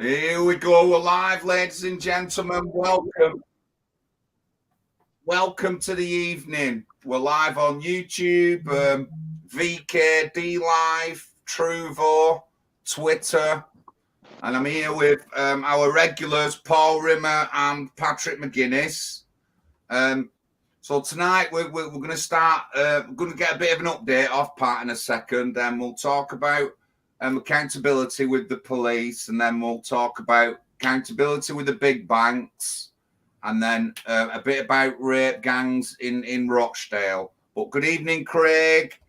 Here we go. We're live, ladies and gentlemen. Welcome. Welcome to the evening. We're live on YouTube, VK, DLive, Truvo, Twitter. And I'm here with our regulars, Paul Rimmer and Patrick McGinnis. So tonight we're going to start, we're going to get a bit of an update off Pat in a second. Then we'll talk about accountability with the police, and then we'll talk about accountability with the big banks, and then a bit about rape gangs in Rochdale. But good evening, Craig,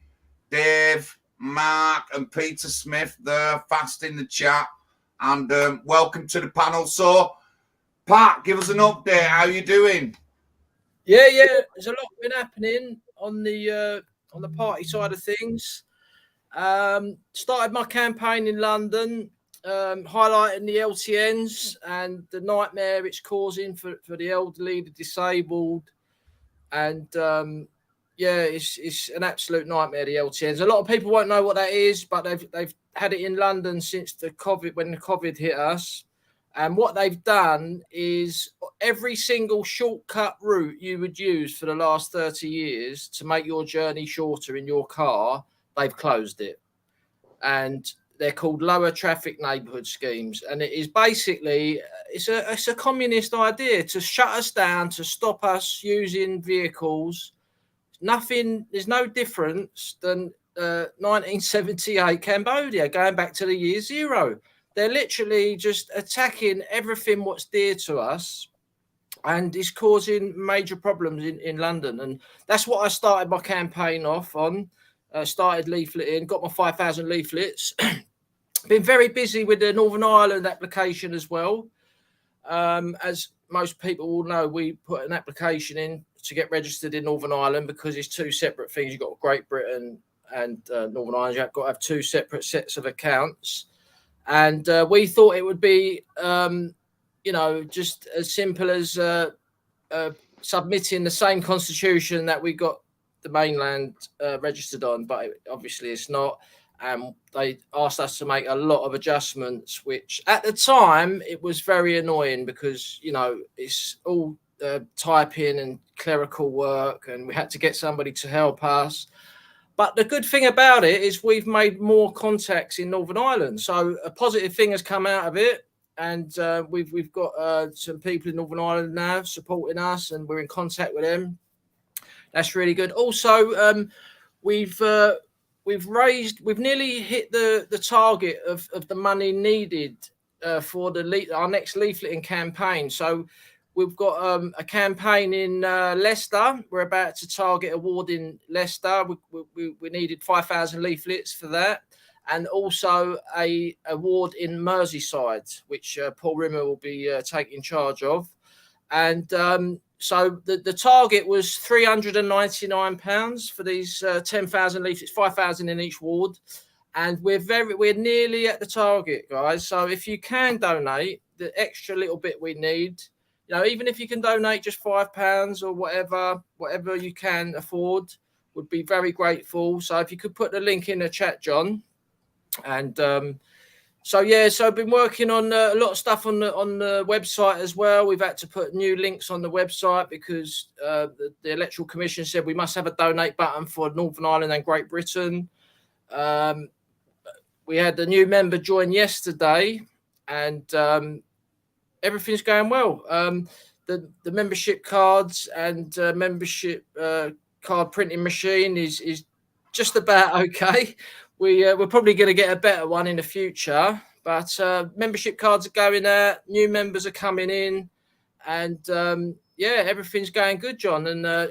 Dave, Mark, and Peter Smith. They're fast in the chat, and welcome to the panel. So, Pat, give us an update. How are you doing? Yeah. There's a lot been happening on the party side of things. Started my campaign in London, highlighting the LTNs and the nightmare it's causing for the elderly, the disabled, and it's an absolute nightmare, the LTNs. A lot of people won't know what that is, but they've had it in London since when the COVID hit us. And what they've done is every single shortcut route you would use for the last 30 years to make your journey shorter in your car, they've closed it. And they're called lower traffic neighbourhood schemes. And it is basically, it's a communist idea to shut us down, to stop us using vehicles. There's no difference than 1978 Cambodia, going back to the year zero. They're literally just attacking everything what's dear to us, and it's causing major problems in London. And that's what I started my campaign off on. Started leafleting, got my 5,000 leaflets. Been very busy with the Northern Ireland application as well. As most people will know, we put an application in to get registered in Northern Ireland because it's two separate things. You've got Great Britain and Northern Ireland. You've got to have two separate sets of accounts. And we thought it would be, just as simple as submitting the same constitution that we got the mainland registered on, but obviously it's not. They asked us to make a lot of adjustments, which at the time it was very annoying because, it's all typing and clerical work, and we had to get somebody to help us. But the good thing about it is we've made more contacts in Northern Ireland. So a positive thing has come out of it. And we've got some people in Northern Ireland now supporting us, and we're in contact with them. That's really good. Also, we've nearly hit the target of the money needed for our next leafleting campaign. So we've got a campaign in Leicester. We're about to target award in Leicester. We needed 5,000 leaflets for that. And also a award in Merseyside, which Paul Rimmer will be taking charge of. And so the target was £399 for these 10,000 leaflets, 5,000 in each ward. And we're nearly at the target, guys. So if you can donate the extra little bit we need, even if you can donate just £5 or whatever you can afford, would be very grateful. So if you could put the link in the chat, John. And so I've been working on a lot of stuff on the website as well. We've had to put new links on the website because the Electoral Commission said we must have a donate button for Northern Ireland and Great Britain. We had a new member join yesterday, and everything's going well. The membership cards and membership card printing machine is just about okay. We're probably going to get a better one in the future, but membership cards are going out, new members are coming in, and everything's going good, John. And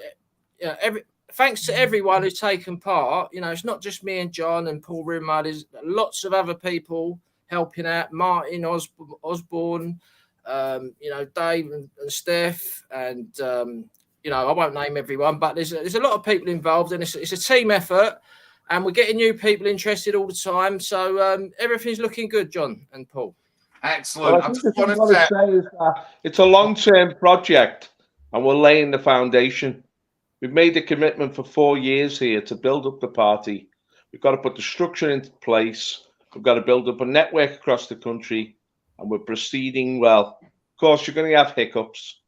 thanks to everyone who's taken part. It's not just me and John and Paul Rimmer. There's lots of other people helping out. Martin Osborne, Dave and Steph, and I won't name everyone, but there's a lot of people involved, and it's a team effort. And we're getting new people interested all the time. So everything's looking good, John and Paul. Excellent. Well, it's a long-term project, and we're laying the foundation. We've made a commitment for 4 years here to build up the party. We've got to put the structure into place. We've got to build up a network across the country. and we're proceeding well. Of course, you're going to have hiccups.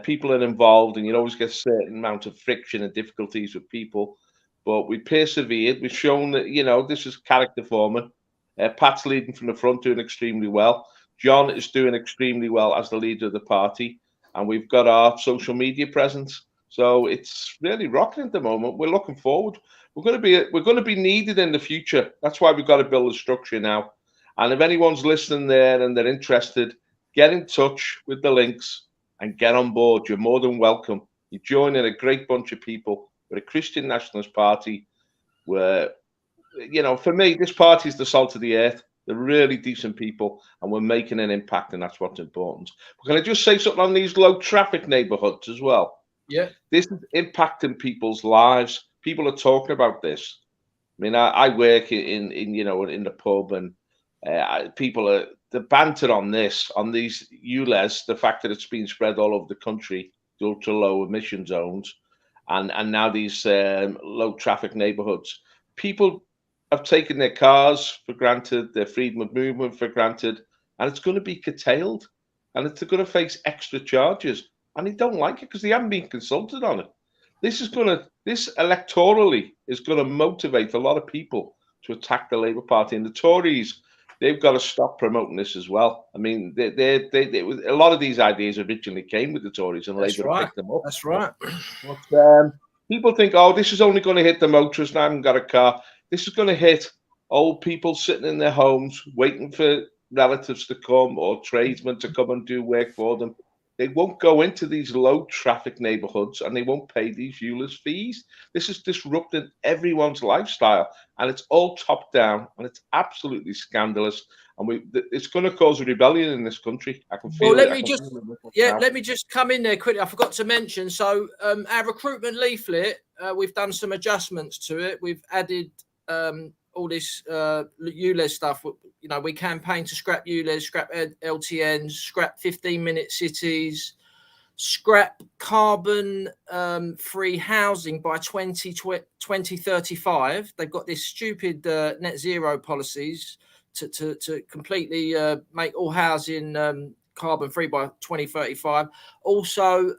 People are involved, and you always get a certain amount of friction and difficulties with people. But we persevered. We've shown that, this is character forming. Pat's leading from the front, doing extremely well. John is doing extremely well as the leader of the party. And we've got our social media presence. So it's really rocking at the moment. We're looking forward. We're going to be needed in the future. That's why we've got to build a structure now. And if anyone's listening there and they're interested, get in touch with the links and get on board. You're more than welcome. You're joining a great bunch of people. We're a Christian Nationalist party where, for me, this party is the salt of the earth. They're really decent people, and we're making an impact, and that's what's important. But can I just say something on these low traffic neighborhoods as well? Yeah. This is impacting people's lives. People are talking about this. I mean, I work in the pub, and the banter on these ULEZ, the fact that it's been spread all over the country, ultra low emission zones, and now these low traffic neighborhoods. People have taken their cars for granted, their freedom of movement for granted, and it's going to be curtailed, and it's going to face extra charges, and they don't like it because they haven't been consulted on it. This electorally is going to motivate a lot of people to attack the Labour Party, and the Tories, they've got to stop promoting this as well. I mean, they a lot of these ideas originally came with the Tories, and Labour picked them up. That's right. But people think, oh, this is only going to hit the motorists, and I haven't got a car. This is going to hit old people sitting in their homes, waiting for relatives to come or tradesmen to come and do work for them. They won't go into these low traffic neighborhoods, and they won't pay these fuelers fees. This is disrupting everyone's lifestyle, and it's all top down, and it's absolutely scandalous. And it's going to cause a rebellion in this country. I can feel it. Let me just come in there quickly. I forgot to mention. So our recruitment leaflet, we've done some adjustments to it. We've added all this ULEZ stuff. We campaign to scrap ULEZ, scrap LTNs, scrap 15-minute cities, scrap carbon-free housing by 2035. They've got this stupid net zero policies to completely make all housing carbon-free by 2035. Also,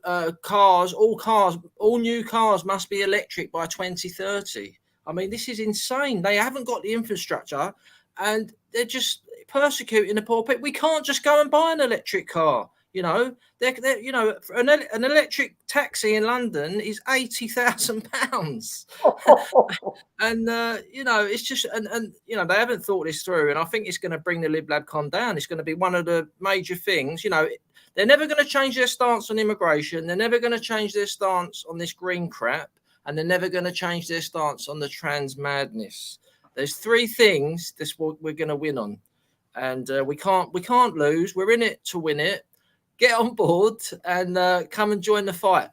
all new cars must be electric by 2030. I mean, this is insane. They haven't got the infrastructure, and they're just persecuting the poor people. We can't just go and buy an electric car. An electric taxi in London is £80,000, and it's just and they haven't thought this through. And I think it's going to bring the LibLabCon down. It's going to be one of the major things. They're never going to change their stance on immigration. They're never going to change their stance on this green crap. And they're never going to change their stance on the trans madness. There's three things we're going to win on, and we can't lose. We're in it to win it. Get on board and come and join the fight.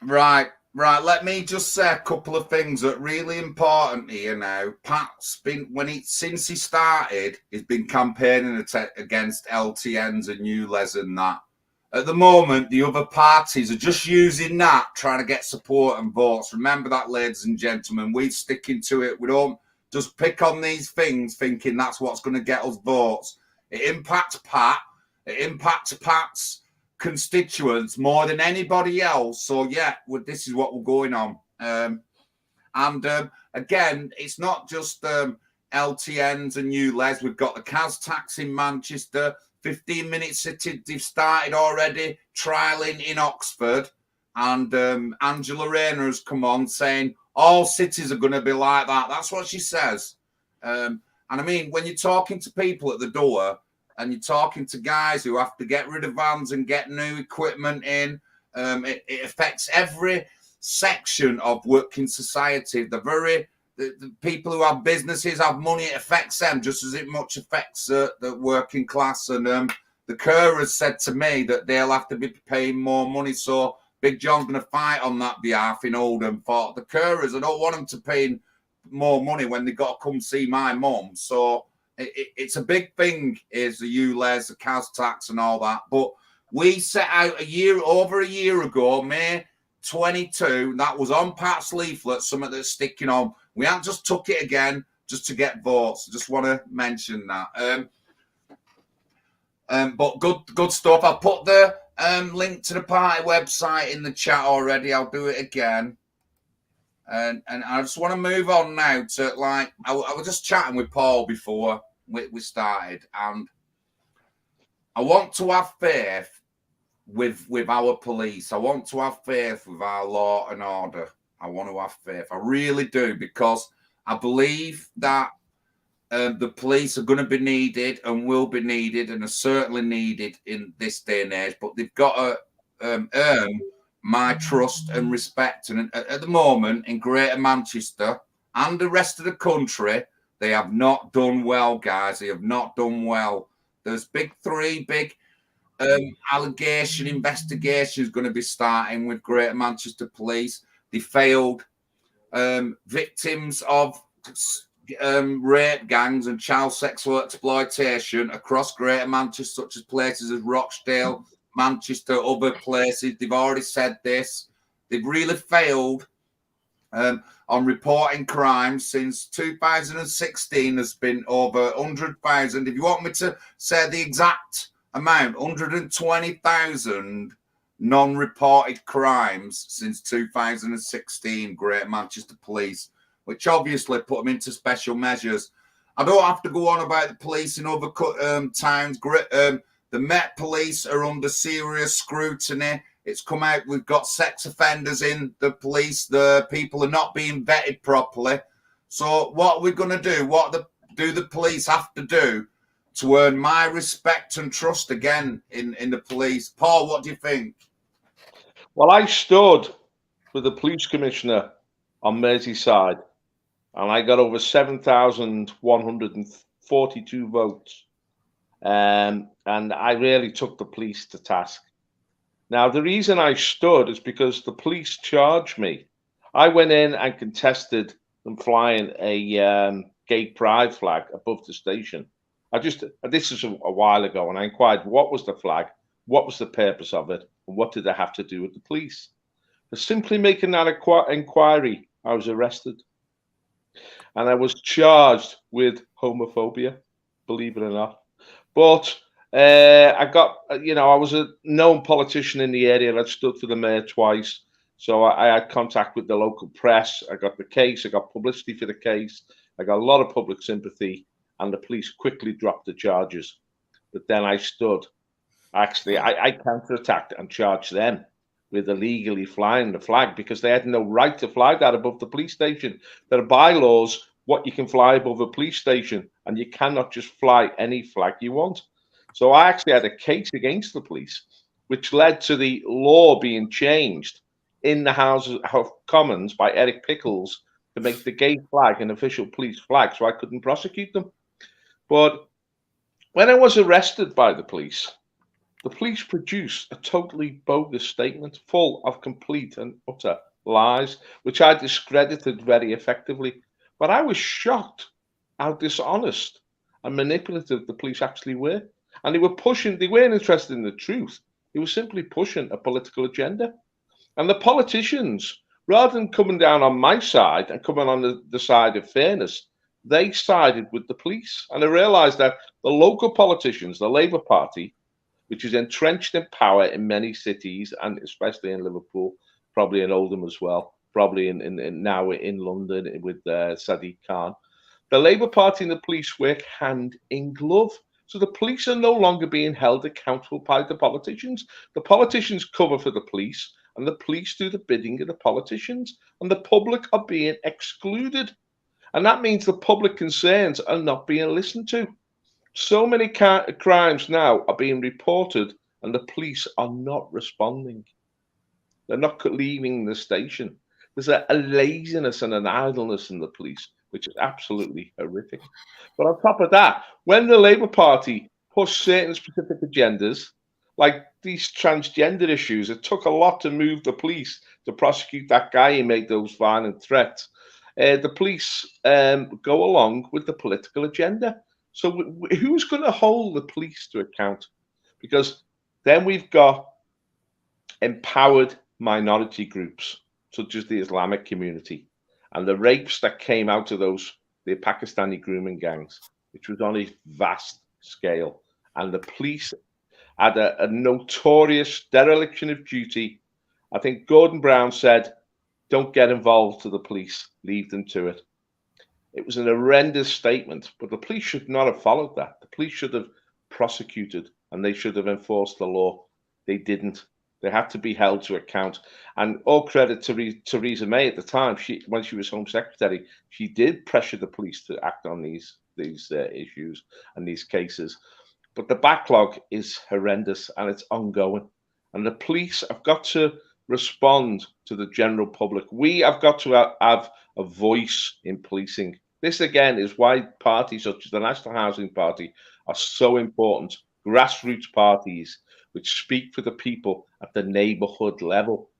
Right. Let me just say a couple of things that are really important here now. Pat's been, since he started, he's been campaigning against LTNs and ULEZ and that. At the moment, the other parties are just using that, trying to get support and votes. Remember that, ladies and gentlemen. We're sticking to it. We don't just pick on these things thinking that's what's going to get us votes. It impacts Pat. It impacts Pat's constituents more than anybody else. So, this is what we're going on. Again, it's not just LTNs and ULEZ. We've got the CAS tax in Manchester. 15-minute city, they've started already trialling in Oxford, and Angela Rayner has come on saying all cities are going to be like that. That's what she says. And I mean, when you're talking to people at the door and you're talking to guys who have to get rid of vans and get new equipment in, it affects every section of working society. The people who have businesses have money, it affects them just as it much affects the working class. And the carers said to me that they'll have to be paying more money. So Big John's going to fight on that behalf in Oldham for the carers. I don't want them to pay more money when they've got to come see my mum. So it's a big thing, is the ULEZ, the CAS tax and all that. But we set out over a year ago, May 22, that was on Pat's leaflet, something that's sticking on. We haven't just took it again just to get votes. I just want to mention that. But good stuff. I'll put the link to the party website in the chat already. I'll do it again. And I just want to move on now to, like, I was just chatting with Paul before we started, and I want to have faith with our police. I want to have faith with our law and order. I want to have faith. I really do, because I believe that the police are going to be needed and will be needed and are certainly needed in this day and age, but they've got to earn my trust and respect. And at the moment in Greater Manchester and the rest of the country, they have not done well, guys. They have not done well. There's three big allegation investigations going to be starting with Greater Manchester Police. They failed victims of rape gangs and child sexual exploitation across Greater Manchester, such as places as Rochdale, Manchester, other places. They've already said this. They've really failed on reporting crimes. Since 2016, there's been over 100,000. If you want me to say the exact amount, 120,000 non-reported crimes since 2016, Greater Manchester Police, which obviously put them into special measures. I don't have to go on about the police in other towns. The Met Police are under serious scrutiny. It's come out, we've got sex offenders in the police. The people are not being vetted properly. So what are we going to do? What do the police have to do to earn my respect and trust again in the police? Paul, what do you think? Well, I stood with the police commissioner on Merseyside, and I got over 7,142 votes. And I really took the police to task. Now, the reason I stood is because the police charged me. I went in and contested them flying a gay pride flag above the station. This is a while ago, and I inquired what was the flag, what was the purpose of it, and what did they have to do with the police? For simply making that inquiry, I was arrested. And I was charged with homophobia, believe it or not. But I was a known politician in the area. I'd stood for the mayor twice. So I had contact with the local press. I got the case. I got publicity for the case. I got a lot of public sympathy, and the police quickly dropped the charges. But then I stood. Actually, I counterattacked and charged them with illegally flying the flag, because they had no right to fly that above the police station. There are bylaws what you can fly above a police station, and you cannot just fly any flag you want. So I actually had a case against the police, which led to the law being changed in the House of Commons by Eric Pickles to make the gay flag an official police flag, so I couldn't prosecute them. But when I was arrested by the police produced a totally bogus statement full of complete and utter lies, which I discredited very effectively. But I was shocked how dishonest and manipulative the police actually were. And they weren't interested in the truth. They were simply pushing a political agenda. And the politicians, rather than coming down on my side and coming on the side of fairness, they sided with the police. And I realized that the local politicians, the Labour Party, which is entrenched in power in many cities, and especially in Liverpool, probably in Oldham as well, probably now in London with Sadiq Khan. The Labour Party and the police work hand in glove. So the police are no longer being held accountable by the politicians. The politicians cover for the police, and the police do the bidding of the politicians, and the public are being excluded. And that means the public concerns are not being listened to. So many crimes now are being reported, and the police are not responding. They're not leaving the station. There's a laziness and an idleness in the police, which is absolutely horrific. But on top of that, when the Labour Party pushed certain specific agendas, like these transgender issues, it took a lot to move the police to prosecute that guy who made those violent threats. The police go along with the political agenda. So who's going to hold the police to account? Because then we've got empowered minority groups, such as the Islamic community, and the rapes that came out of the Pakistani grooming gangs, which was on a vast scale. and the police had a notorious dereliction of duty. I think Gordon Brown said, "Don't get involved to the police, leave them to it." It was an horrendous statement, but the police should not have followed that. The police should have prosecuted and they should have enforced the law. They didn't. They had to be held to account. And all credit to Theresa May at the time. When she was Home Secretary, she did pressure the police to act on these issues and these cases. But the backlog is horrendous and it's ongoing. And the police have got to respond to the general public. We have got to have a voice in policing. This, again, is why parties such as the National Housing Party are so important. Grassroots parties which speak for the people at the neighbourhood level.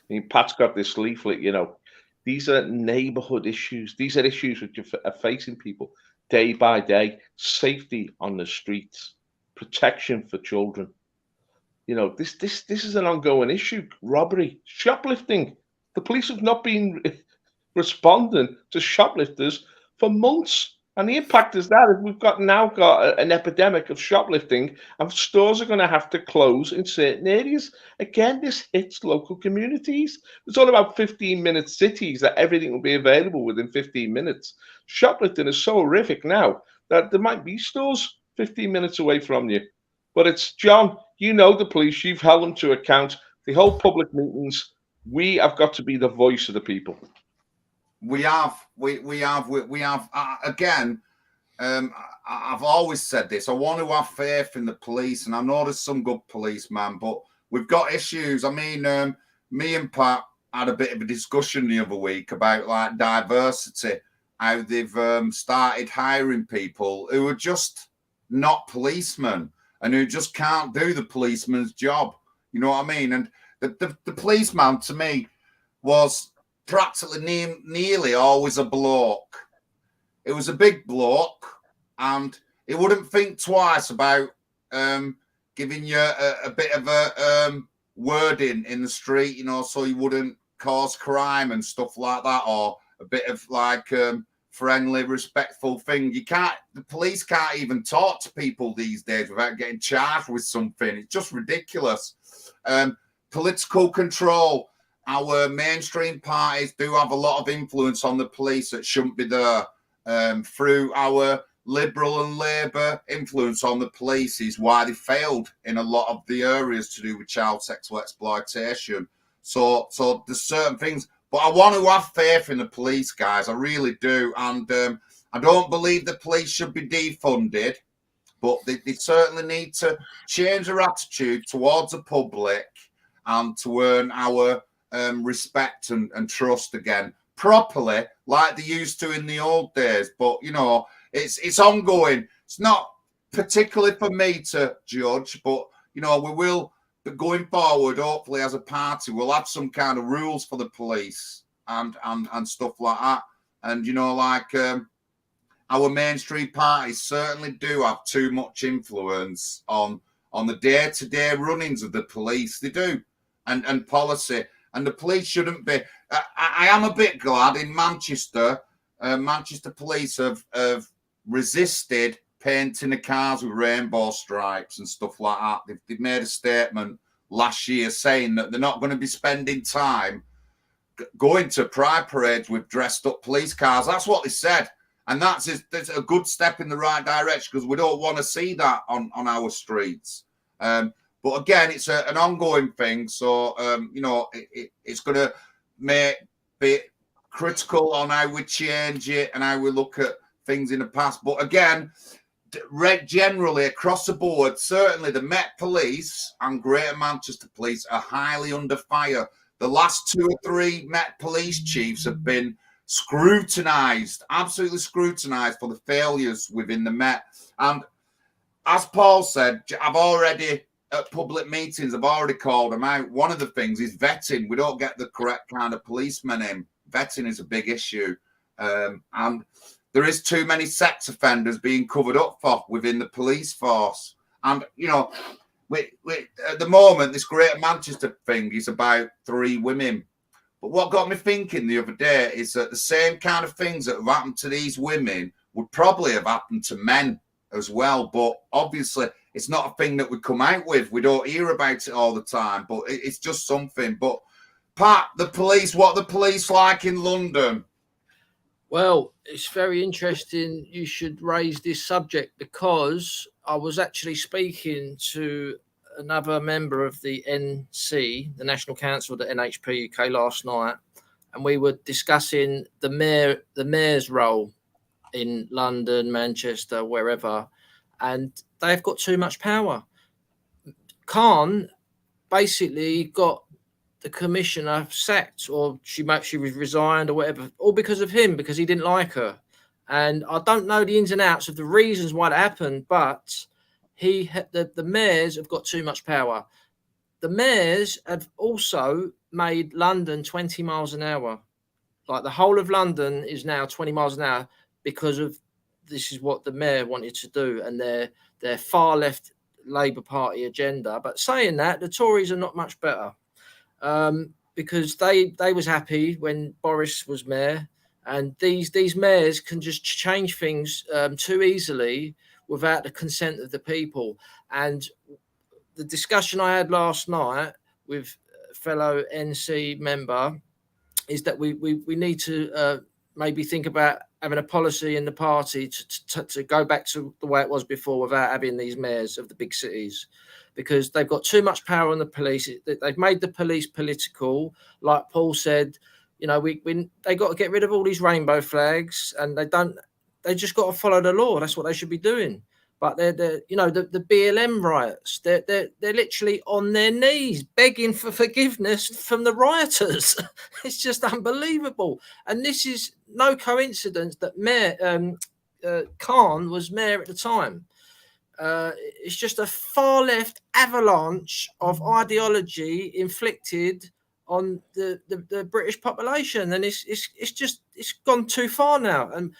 I mean, Pat's got this leaflet, you know, these are neighbourhood issues. These are issues which are facing people day by day. Safety on the streets, protection for children. You know, this is an ongoing issue. Robbery, shoplifting. The police have not been responding to shoplifters for months. And the impact is that we've now got an epidemic of shoplifting, and stores are going to have to close in certain areas. Again, this hits local communities. It's all about 15-minute cities that everything will be available within 15 minutes. Shoplifting is so horrific now that there might be stores 15 minutes away from you. But it's, John, you know the police, you've held them to account. They hold public meetings. We have got to be the voice of the people. We have. Again, I've always said this. I want to have faith in the police, and I know there's some good policemen, but we've got issues. I mean, me and Pat had a bit of a discussion the other week about like diversity, how they've started hiring people who are just not policemen and who just can't do the policeman's job. You know what I mean? And the policeman to me was practically nearly always a bloke. It was a big bloke, and he wouldn't think twice about giving you a bit of a wording in the street, you know, so you wouldn't cause crime and stuff like that, or a bit of like friendly, respectful thing. The police can't even talk to people these days without getting charged with something. It's just ridiculous. Political control. Our mainstream parties do have a lot of influence on the police that shouldn't be there. Through our Liberal and Labour influence on the police is why they failed in a lot of the areas to do with child sexual exploitation. So there's certain things, but I want to have faith in the police, guys. I really do. And I don't believe the police should be defunded, but they certainly need to change their attitude towards the public and to earn our respect and trust again properly, like they used to in the old days. But you know, it's ongoing. It's not particularly for me to judge, but you know, we will be going forward. Hopefully, as a party, we'll have some kind of rules for the police and stuff like that. And you know, like our mainstream parties certainly do have too much influence on the day-to-day runnings of the police. They do, and policy. And the police shouldn't be. I am a bit glad in Manchester. Manchester police have resisted painting the cars with rainbow stripes and stuff like that. They've made a statement last year saying that they're not going to be spending time going to pride parades with dressed up police cars. That's what they said. And that's a good step in the right direction, because we don't want to see that on our streets. But again, it's an ongoing thing. So, you know, it's going to be critical on how we change it and how we look at things in the past. But again, generally across the board, certainly the Met Police and Greater Manchester Police are highly under fire. The last 2 or 3 Met Police chiefs have been scrutinised, absolutely scrutinised for the failures within the Met. And as Paul said, I've already... at public meetings, I've already called them out. One of the things is vetting. We don't get the correct kind of policemen in. Vetting is a big issue. And there is too many sex offenders being covered up for within the police force. And, you know, we at the moment, this Greater Manchester thing is about 3 women. But what got me thinking the other day is that the same kind of things that have happened to these women would probably have happened to men as well. But obviously, it's not a thing that we come out with. We don't hear about it all the time, but it's just something. But Pat, the police, what are the police like in London? Well, it's very interesting you should raise this subject, because I was actually speaking to another member of the NC, the National Council of the NHPUK, last night, and we were discussing the mayor's role in London, Manchester, wherever, and they've got too much power. Khan basically got the commissioner sacked, or she was resigned or whatever, all because of him, because he didn't like her. And I don't know the ins and outs of the reasons why that happened, but the mayors have got too much power. The mayors have also made London 20 miles an hour. Like, the whole of London is now 20 miles an hour because of this is what the mayor wanted to do, and their far left Labour Party agenda. But saying that, the Tories are not much better, because they was happy when Boris was mayor, and these mayors can just change things too easily without the consent of the people. And the discussion I had last night with a fellow NC member is that we need to maybe think about having a policy in the party to go back to the way it was before, without having these mayors of the big cities, because they've got too much power on the police. They've made the police political. Like Paul said, you know, they got to get rid of all these rainbow flags, and they just got to follow the law. That's what they should be doing. But they're you know, the BLM riots, they're literally on their knees begging for forgiveness from the rioters. It's just unbelievable. And this is no coincidence that Khan was mayor at the time. It's just a far left avalanche of ideology inflicted on the British population, and it's gone too far now. And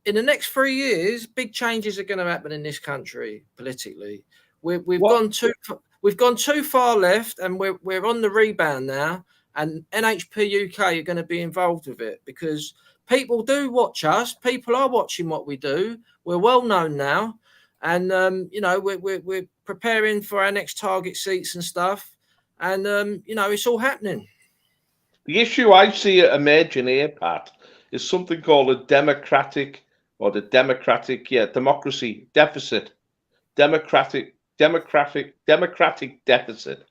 in the next 3 years, big changes are going to happen in this country politically. We've gone too far left, and we're on the rebound now. And NHPUK are going to be involved with it, because people do watch us. People are watching what we do. We're well known now, and you know, we're preparing for our next target seats and stuff. And you know, it's all happening. The issue I see emerging here, Pat, is something called a democratic democracy deficit, democratic deficit,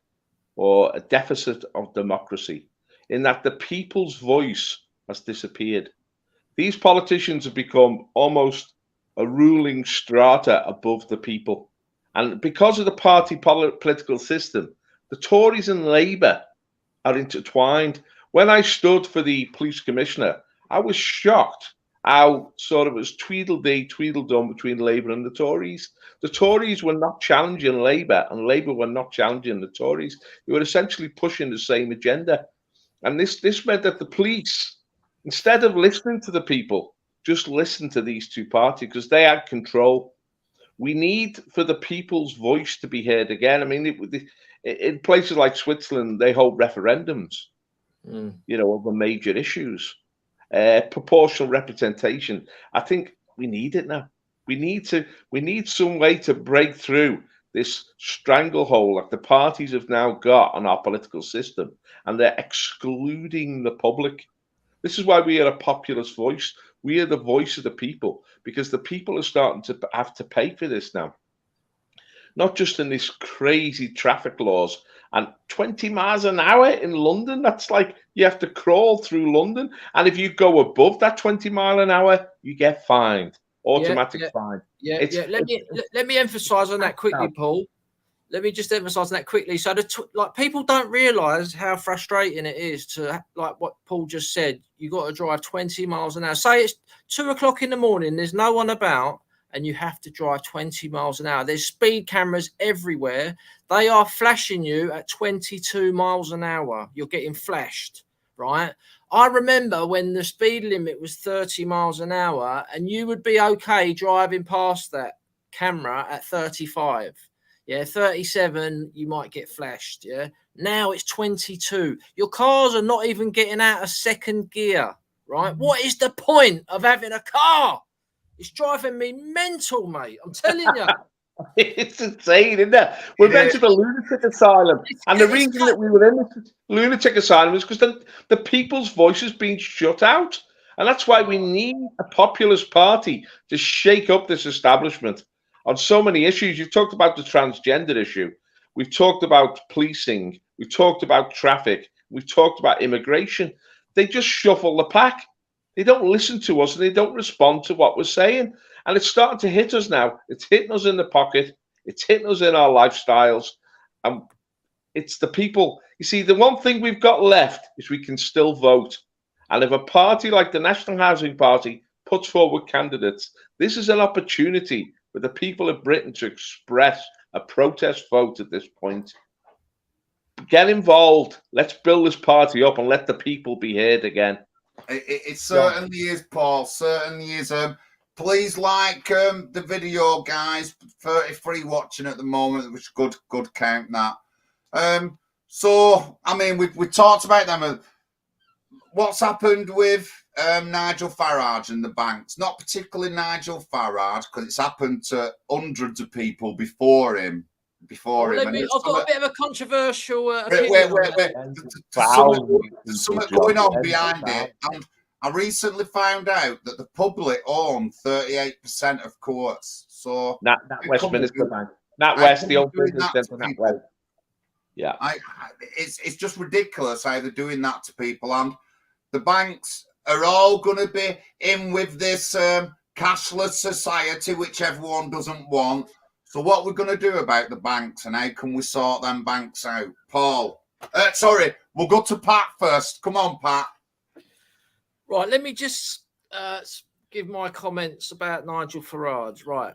or a deficit of democracy, in that the people's voice has disappeared. These politicians have become almost a ruling strata above the people. And because of the party political system, the Tories and Labour are intertwined. When I stood for the police commissioner, I was shocked how sort of it was Tweedledee, Tweedledum between Labour and the Tories. The Tories were not challenging Labour, and Labour were not challenging the Tories. They were essentially pushing the same agenda. And this meant that the police, instead of listening to the people, just listened to these two parties because they had control. We need for the people's voice to be heard again. I mean, in places like Switzerland, they hold referendums, you know, over major issues. Proportional representation. I think we need it now. We need some way to break through this stranglehold that the parties have now got on our political system, and they're excluding the public. This is why we are a populist voice. We are the voice of the people, because the people are starting to have to pay for this now. Not just in this crazy traffic laws, and 20 miles an hour in London, that's like you have to crawl through London. And if you go above that 20 mile an hour, you get fined, automatic fine. Let me emphasize on that quickly, Paul. Let me just emphasize on that quickly. So like, people don't realize how frustrating it is to, like what Paul just said, you got to drive 20 miles an hour. Say it's 2 o'clock in the morning, there's no one about, and you have to drive 20 miles an hour. There's speed cameras everywhere. They are flashing you at 22 miles an hour. You're getting flashed, right? I remember when the speed limit was 30 miles an hour, and you would be okay driving past that camera at 35. Yeah, 37, you might get flashed. Yeah, now it's 22. Your cars are not even getting out of second gear, right? What is the point of having a car? It's driving me mental, mate. I'm telling you. It's insane, isn't it? We're meant to be a lunatic asylum. And the reason that we were in the lunatic asylum is because the people's voice has been shut out. And that's why we need a populist party to shake up this establishment on so many issues. You've talked about the transgender issue. We've talked about policing. We've talked about traffic. We've talked about immigration. They just shuffle the pack. They don't listen to us and they don't respond to what we're saying. And it's starting to hit us now. It's hitting us in the pocket. It's hitting us in our lifestyles. And it's the people. You see, the one thing we've got left is we can still vote. And if a party like the National Housing Party puts forward candidates, this is an opportunity for the people of Britain to express a protest vote at this point. Get involved. Let's build this party up and let the people be heard again. It certainly is, Paul. Certainly is. Please like the video, guys. 33 watching at the moment, which is good count that. So, I mean, we talked about them. What's happened with Nigel Farage and the banks? Not particularly Nigel Farage, because it's happened to hundreds of people before him. I've got a bit of a controversial opinion. There's something going on behind it. And I recently found out that the public own 38% of courts. So that Westminster Bank, that West, the old business centre, that West. Yeah, it's just ridiculous how they're doing that to people, and the banks are all going to be in with this cashless society, which everyone doesn't want. So what we're going to do about the banks and how can we sort them banks out? Paul, sorry, we'll go to Pat first. Come on, Pat. Right, let me just give my comments about Nigel Farage. Right,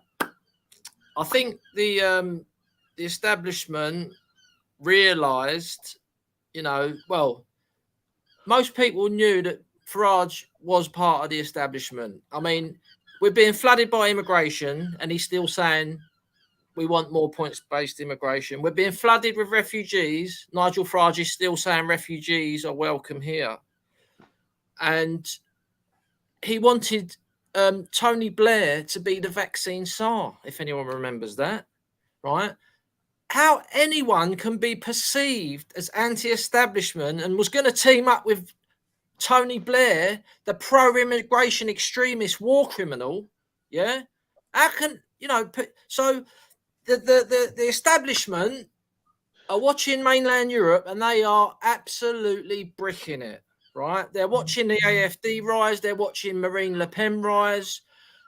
I think the establishment realised, most people knew that Farage was part of the establishment. I mean, we're being flooded by immigration, and he's still saying we want more points-based immigration. We're being flooded with refugees. Nigel Farage is still saying refugees are welcome here. And he wanted Tony Blair to be the vaccine czar, if anyone remembers that, right? How anyone can be perceived as anti-establishment and was going to team up with Tony Blair, the pro-immigration extremist war criminal, yeah? How can, so the establishment are watching mainland Europe and they are absolutely bricking it, right? They're watching the AfD rise. They're watching Marine Le Pen rise.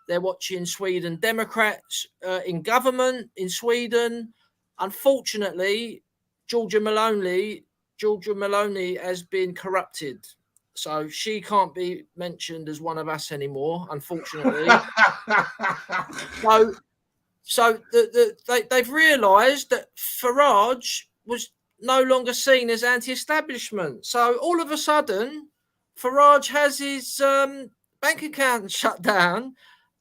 They're watching Sweden Democrats in government in Sweden. Unfortunately, Giorgia Meloni has been corrupted. So she can't be mentioned as one of us anymore, unfortunately. So they've realised that Farage was no longer seen as anti-establishment. So all of a sudden, Farage has his bank account shut down,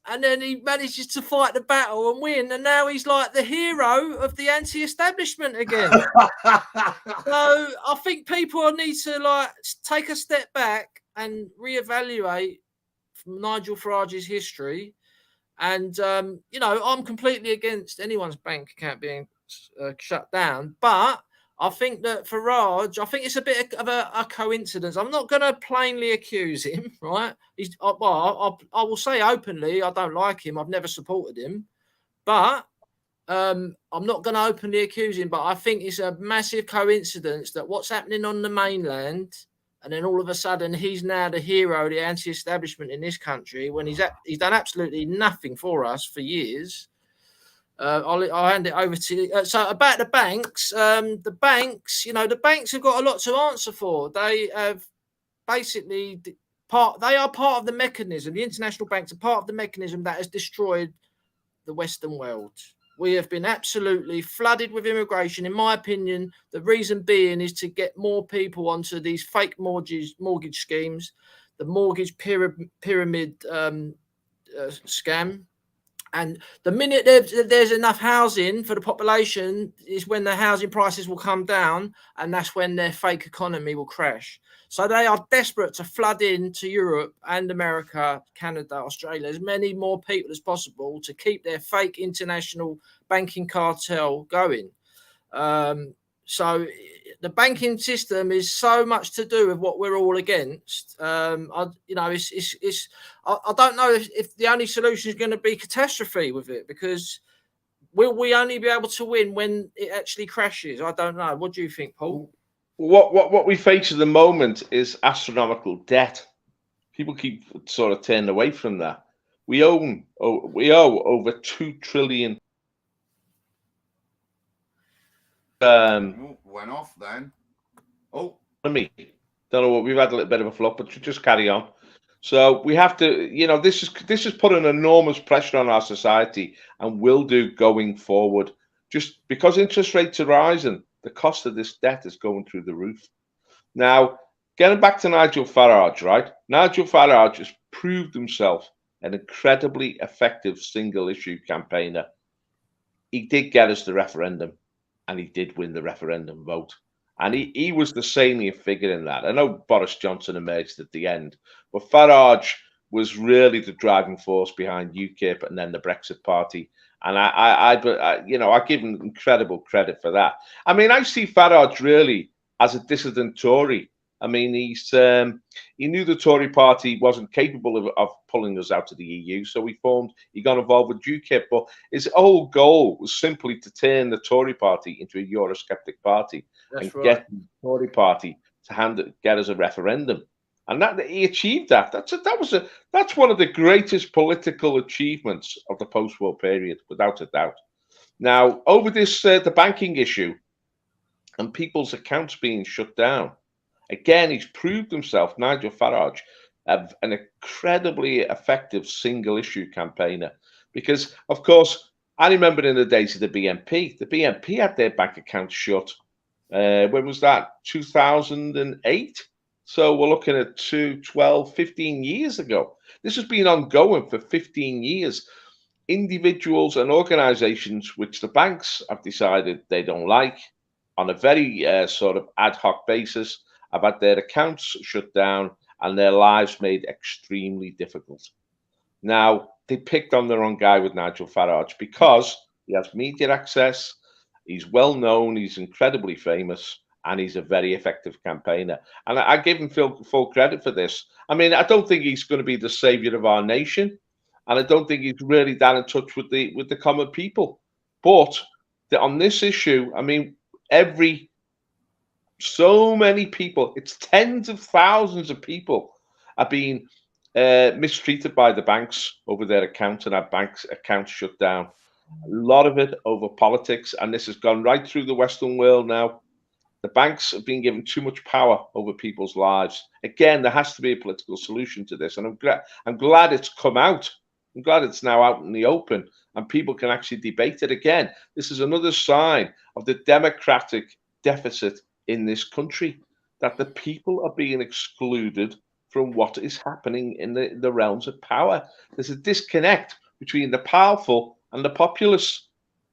and then he manages to fight the battle and win, and now he's like the hero of the anti-establishment again. So I think people need to take a step back and reevaluate Nigel Farage's history. And I'm completely against anyone's bank account being shut down, but I think that Farage, it's a bit of a coincidence. I'm not going to plainly accuse him, right? I will say openly, I don't like him. I've never supported him, but I'm not going to openly accuse him. But I think it's a massive coincidence that what's happening on the mainland, and then all of a sudden he's now the hero of the anti-establishment in this country when he's done absolutely nothing for us for years. I'll hand it over to you. So about the banks, the banks have got a lot to answer for. They have basically they are part of the mechanism. The international banks are part of the mechanism that has destroyed the Western world. We have been absolutely flooded with immigration. In my opinion, the reason being is to get more people onto these fake mortgage schemes, the mortgage pyramid scam. And the minute there's enough housing for the population is when the housing prices will come down, and that's when their fake economy will crash. So they are desperate to flood into Europe and America, Canada, Australia, as many more people as possible to keep their fake international banking cartel going. So the banking system is so much to do with what we're all against. I don't know if the only solution is going to be catastrophe with it, because will we only be able to win when it actually crashes? I don't know. What do you think, Paul? What we face at the moment is astronomical debt. People keep sort of turning away from that. We owe over 2 trillion. Went off then. Oh, me, don't know what, we've had a little bit of a flop, but just carry on. So we have to, this has put an enormous pressure on our society, and will do going forward. Just because interest rates are rising, the cost of this debt is going through the roof. Now, getting back to Nigel Farage, right? Nigel Farage has proved himself an incredibly effective single-issue campaigner. He did get us the referendum, and he did win the referendum vote. And he was the salient figure in that. I know Boris Johnson emerged at the end, but Farage was really the driving force behind UKIP and then the Brexit Party. And I give him incredible credit for that. I mean, I see Farage really as a dissident Tory. I mean, he knew the Tory party wasn't capable of pulling us out of the EU, so he got involved with UKIP. But his whole goal was simply to turn the Tory party into a Eurosceptic party. That's right. Get the Tory party to get us a referendum, and that he achieved that. That's one of the greatest political achievements of the post-war period, without a doubt. Now, over this the banking issue and people's accounts being shut down. Again, he's proved himself, Nigel Farage, an incredibly effective single-issue campaigner. Because, of course, I remember in the days of the BNP had their bank accounts shut. When was that? 2008? So we're looking at 15 years ago. This has been ongoing for 15 years. Individuals and organisations which the banks have decided they don't like, on a very sort of ad hoc basis, have had their accounts shut down and their lives made extremely difficult. Now, they picked on the wrong guy with Nigel Farage, because he has media access, he's well known, he's incredibly famous, and he's a very effective campaigner. And I give him full credit for this. I mean, I don't think he's going to be the saviour of our nation, and I don't think he's really that in touch with the common people. But on this issue, I mean, so many people, it's tens of thousands of people are being mistreated by the banks over their accounts, and our banks' accounts shut down. A lot of it over politics, and this has gone right through the Western world now. The banks have been given too much power over people's lives. Again, there has to be a political solution to this, and I'm glad it's come out. I'm glad it's now out in the open, and people can actually debate it again. This is another sign of the democratic deficit in this country, that the people are being excluded from what is happening in the realms of power. There's a disconnect between the powerful and the populace,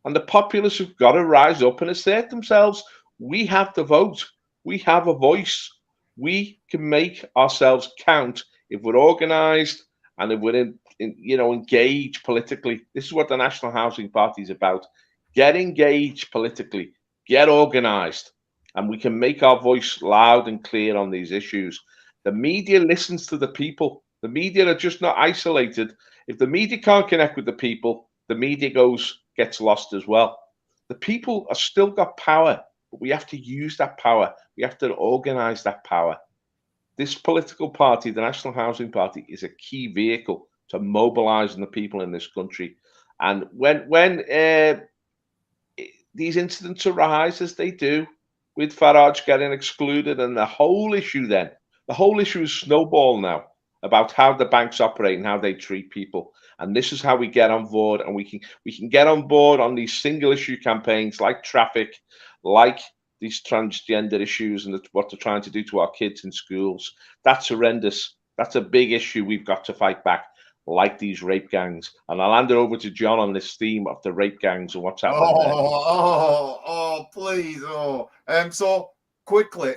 and the populace have got to rise up and assert themselves. We have the vote, we have a voice, we can make ourselves count if we're organised and if we're engaged politically. This is what the National Housing Party is about. Get engaged politically, get organised, and we can make our voice loud and clear on these issues. The media listens to the people. The media are just not isolated. If the media can't connect with the people, the media gets lost as well. The people have still got power, but we have to use that power. We have to organise that power. This political party, the National Housing Party, is a key vehicle to mobilising the people in this country. And when these incidents arise, as they do, with Farage getting excluded, and the whole issue is snowball now about how the banks operate and how they treat people. And this is how we get on board, and we can get on board on these single issue campaigns like traffic, like these transgender issues, and what they're trying to do to our kids in schools. That's horrendous. That's a big issue we've got to fight back. like these rape gangs. And I'll hand it over to John on this theme of the rape gangs and what's happening there. Please. So quickly,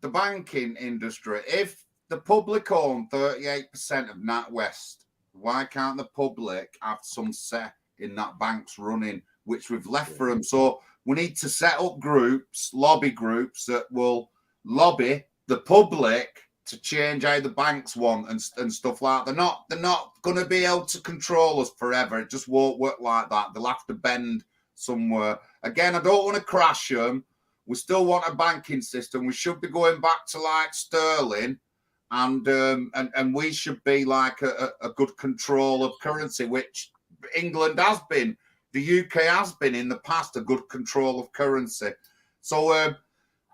the banking industry, if the public own 38% of NatWest, why can't the public have some say in that bank's running, which we've left for them? So we need to set up groups, lobby groups that will lobby the public to change how the banks want and stuff like that. They're not going to be able to control us forever. It just won't work like that. They'll have to bend somewhere. Again, I don't want to crash them. We still want a banking system. We should be going back to like sterling, and we should be like a good control of currency, which England has been. The UK has been in the past a good control of currency. So,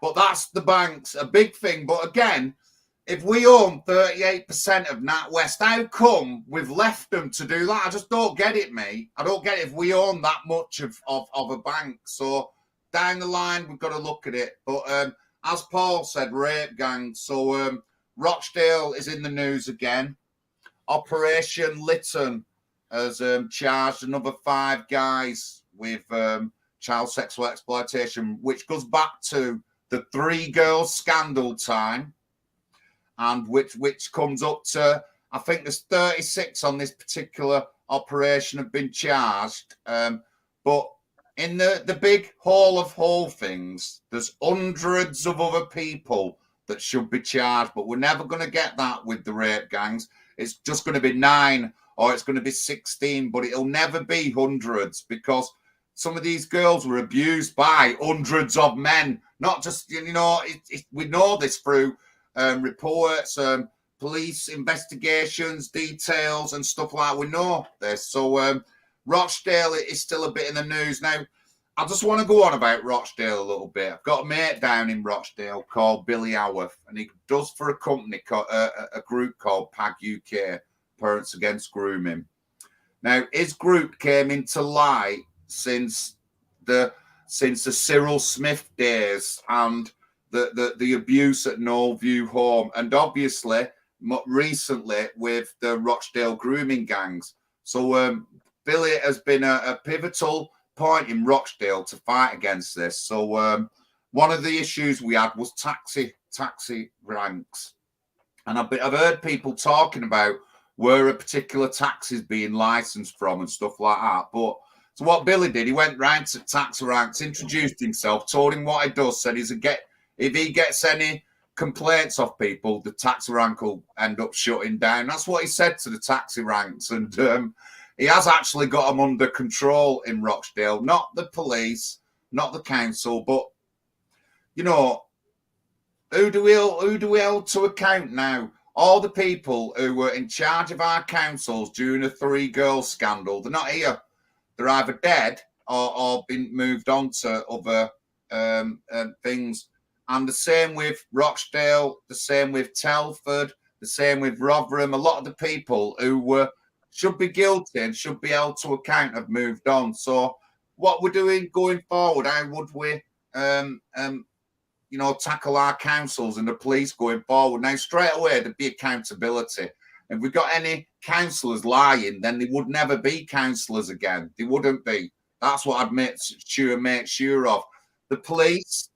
but that's the banks, a big thing. But again, if we own 38% of NatWest, how come we've left them to do that? I just don't get it, mate. I don't get it if we own that much of a bank. So down the line, we've got to look at it. But as Paul said, rape gangs. So Rochdale is in the news again. Operation Lytton has charged another 5 guys with child sexual exploitation, which goes back to the 3 girls scandal time. And which comes up to, I think there's 36 on this particular operation have been charged. But in the big hall of whole things, there's hundreds of other people that should be charged. But we're never going to get that with the rape gangs. It's just going to be 9 or it's going to be 16, but it'll never be hundreds because some of these girls were abused by hundreds of men. Not just, we know this through reports, police investigations, details and stuff like that. We know this. So Rochdale is still a bit in the news. Now, I just want to go on about Rochdale a little bit. I've got a mate down in Rochdale called Billy Howarth, and he does for a company, a group called PAG UK, Parents Against Grooming. Now, his group came into light since the Cyril Smith days and the abuse at Knoll View Home, and obviously recently with the Rochdale grooming gangs. So Billy has been a pivotal point in Rochdale to fight against this. So one of the issues we had was taxi ranks, and I've heard people talking about where a particular taxi is being licensed from and stuff like that. But so what Billy did, he went round to taxi ranks, introduced himself, told him what he does, said if he gets any complaints off people, the taxi rank will end up shutting down. That's what he said to the taxi ranks. And he has actually got them under control in Rochdale. Not the police, not the council, but, who do we hold to account now? All the people who were in charge of our councils during the 3 girls scandal, they're not here. They're either dead or been moved on to other things. And the same with Rochdale, the same with Telford, the same with Rotherham. A lot of the people who should be guilty and should be held to account have moved on. So what we're doing going forward, how would we, tackle our councils and the police going forward? Now, straight away, there'd be accountability. If we got any councillors lying, then they would never be councillors again. They wouldn't be. That's what I'd make sure of. The police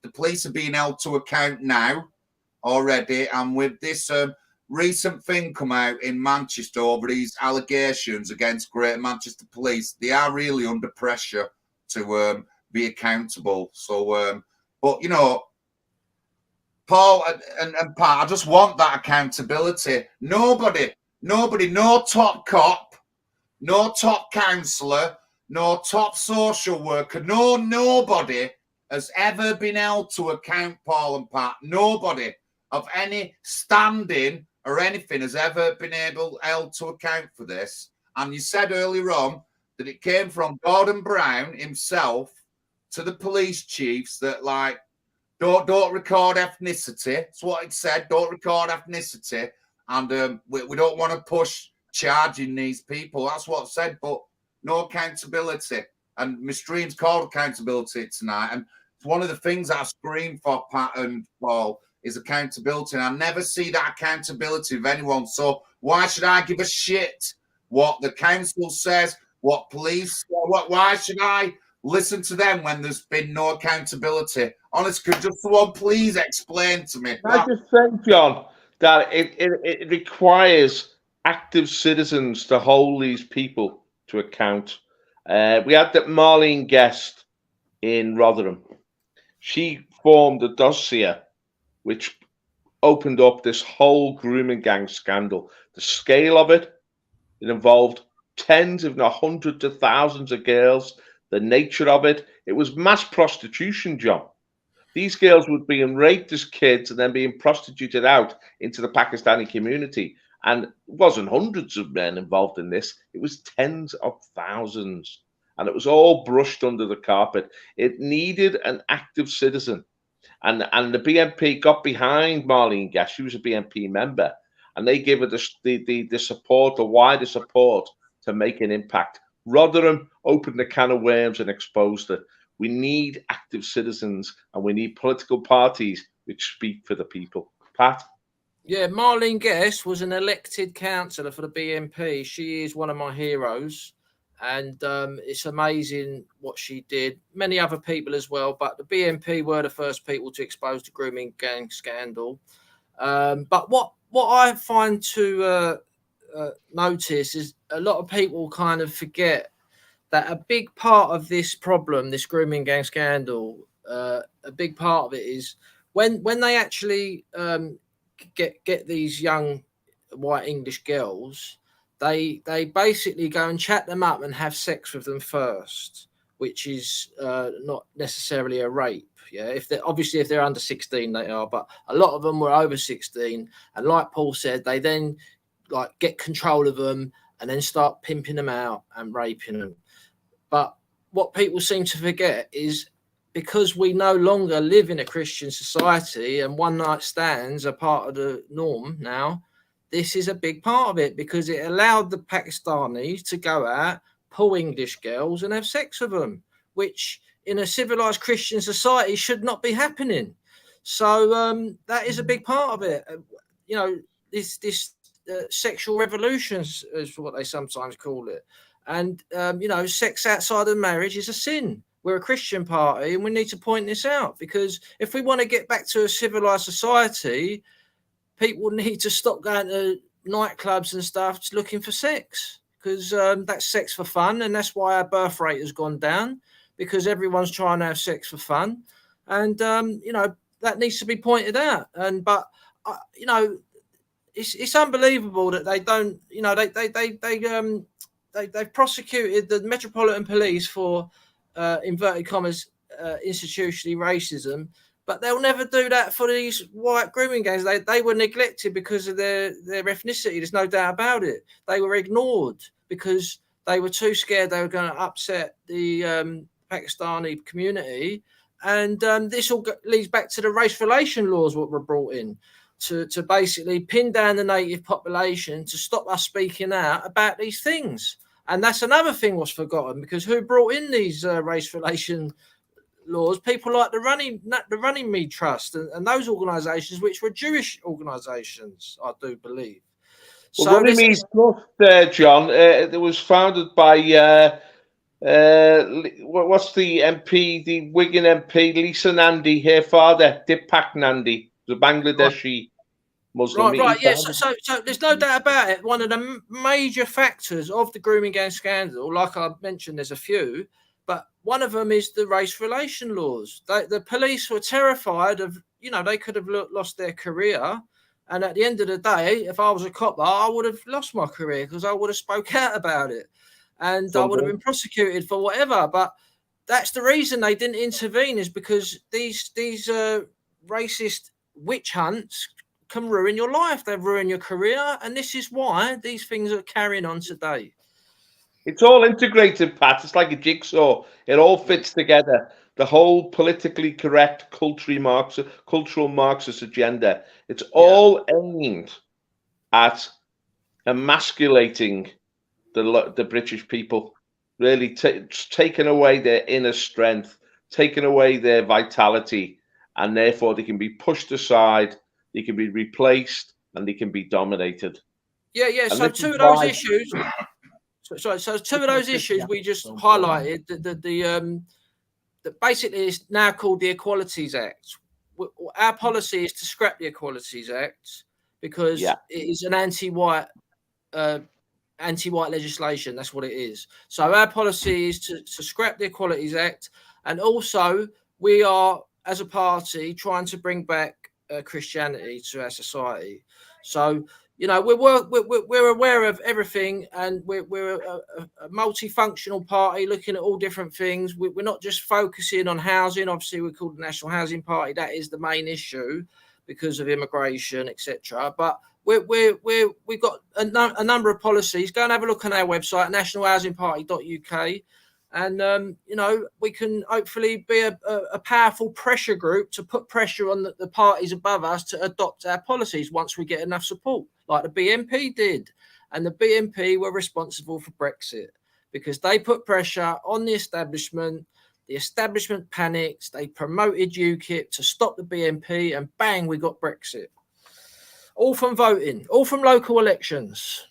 are being held to account now already. And with this recent thing come out in Manchester over these allegations against Greater Manchester Police, they are really under pressure to be accountable. So, but, Paul and Pat, I just want that accountability. Nobody, no top cop, no top councillor, no top social worker, nobody has ever been held to account, Paul and Pat. Nobody of any standing or anything has ever been held to account for this. And you said earlier on that it came from Gordon Brown himself to the police chiefs that, like, don't record ethnicity. That's what it said. Don't record ethnicity. And we don't want to push charging these people. That's what it said, but no accountability. And my stream's called Accountability tonight. And it's one of the things I scream for, Pat and Paul, is accountability. And I never see that accountability of anyone. So why should I give a shit what the council says, what police, why should I listen to them when there's been no accountability? Honestly, could just someone please explain to me? I just think, John, that it requires active citizens to hold these people to account. We had that Marlene Guest in Rotherham. She formed a dossier which opened up this whole grooming gang scandal. The scale of it, it involved tens, if not hundreds of thousands of girls. The nature of it, it was mass prostitution, John. These girls were being raped as kids and then being prostituted out into the Pakistani community. And it wasn't hundreds of men involved in this. It was tens of thousands. And it was all brushed under the carpet. It needed an active citizen. And the BNP got behind Marlene Guest. She was a BNP member. And they gave her the support, the wider support to make an impact. Rotherham opened a can of worms and exposed it. We need active citizens and we need political parties which speak for the people. Pat? Yeah, Marlene Guest was an elected councillor for the BNP. She is one of my heroes. And it's amazing what she did. Many other people as well. But the BNP were the first people to expose the grooming gang scandal. But what I find to notice is a lot of people kind of forget that a big part of this problem, this grooming gang scandal, a big part of it is when they actually get these young white English girls, they basically go and chat them up and have sex with them first, which is not necessarily a rape. Yeah, if they're under 16, they are, but a lot of them were over 16, and like Paul said, they then like get control of them and then start pimping them out and raping them. But what people seem to forget is because we no longer live in a Christian society and one night stands are part of the norm now, this is a big part of it because it allowed the Pakistanis to go out, pull English girls and have sex with them, which in a civilized Christian society should not be happening. So that is a big part of it. You know, this sexual revolutions is what they sometimes call it. And, you know, sex outside of marriage is a sin. We're a Christian party and we need to point this out because if we want to get back to a civilized society, people need to stop going to nightclubs and stuff just looking for sex because that's sex for fun. And that's why our birth rate has gone down because everyone's trying to have sex for fun. And, you know, that needs to be pointed out. But you know, it's unbelievable that they don't, you know, they've prosecuted the Metropolitan Police for inverted commas institutionally racism, but they'll never do that for these white grooming gangs. They were neglected because of their ethnicity. There's no doubt about it. They were ignored because they were too scared they were going to upset the Pakistani community. And this all leads back to the race relation laws what were brought in to basically pin down the native population to stop us speaking out about these things. And that's another thing was forgotten because who brought in these race relation laws? People like the Runnymede Trust and those organisations, which were Jewish organisations, I do believe. Well, so Runnymede Trust, John, it was founded by what's the MP, the Wigan MP, Lisa Nandi, her father, Deepak Nandi, the Bangladeshi Muslim. Right, yeah. So there's no doubt about it. One of the major factors of the grooming gang scandal, like I mentioned, there's a few, but one of them is the race relation laws. The police were terrified of, you know, they could have lost their career. And at the end of the day, if I was a cop, I would have lost my career because I would have spoke out about it. And I would have been prosecuted for whatever. But that's the reason they didn't intervene is because these racist witch hunts can ruin your life. They ruin your career. And this is why these things are carrying on today. It's all integrated, Pat. It's like a jigsaw. It all fits together. The whole politically correct cultural Marxist agenda. It's all aimed at emasculating the British people, really taking away their inner strength, taking away their vitality, and therefore they can be pushed aside, they can be replaced, and they can be dominated. Yeah. And So this two is of those why- issues. So two of those issues we just highlighted. That basically is now called the Equalities Act. Our policy is to scrap the Equalities Act because it is an anti-white legislation. That's what it is. So our policy is to scrap the Equalities Act, and also we are, as a party, trying to bring back Christianity to our society. So we're aware of everything, and we're a multifunctional party looking at all different things. We're not just focusing on housing. Obviously, we're called the National Housing Party. That is the main issue because of immigration, etc. But we've got a number of policies. Go and have a look on our website, nationalhousingparty.uk. And, we can hopefully be a powerful pressure group to put pressure on the parties above us to adopt our policies once we get enough support, like the BNP did. And the BNP were responsible for Brexit because they put pressure on the establishment. The establishment panicked. They promoted UKIP to stop the BNP, and bang, we got Brexit. All from voting, all from local elections.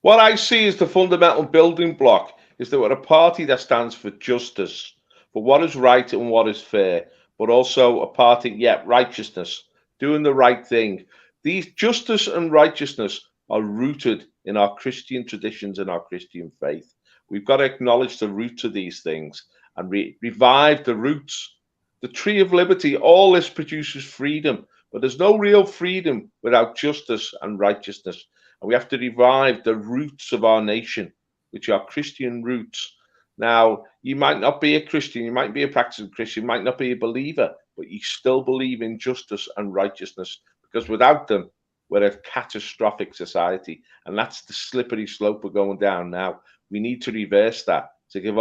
What I see as the fundamental building block is that we're a party that stands for justice, for what is right and what is fair, but also a party, righteousness, doing the right thing. These justice and righteousness are rooted in our Christian traditions and our Christian faith. We've got to acknowledge the roots of these things and revive the roots. The tree of liberty, all this produces freedom, but there's no real freedom without justice and righteousness. And we have to revive the roots of our nation, which are Christian roots. Now, you might not be a Christian, you might be a practicing Christian, you might not be a believer, but you still believe in justice and righteousness, because without them, we're a catastrophic society. And that's the slippery slope we're going down now. We need to reverse that to give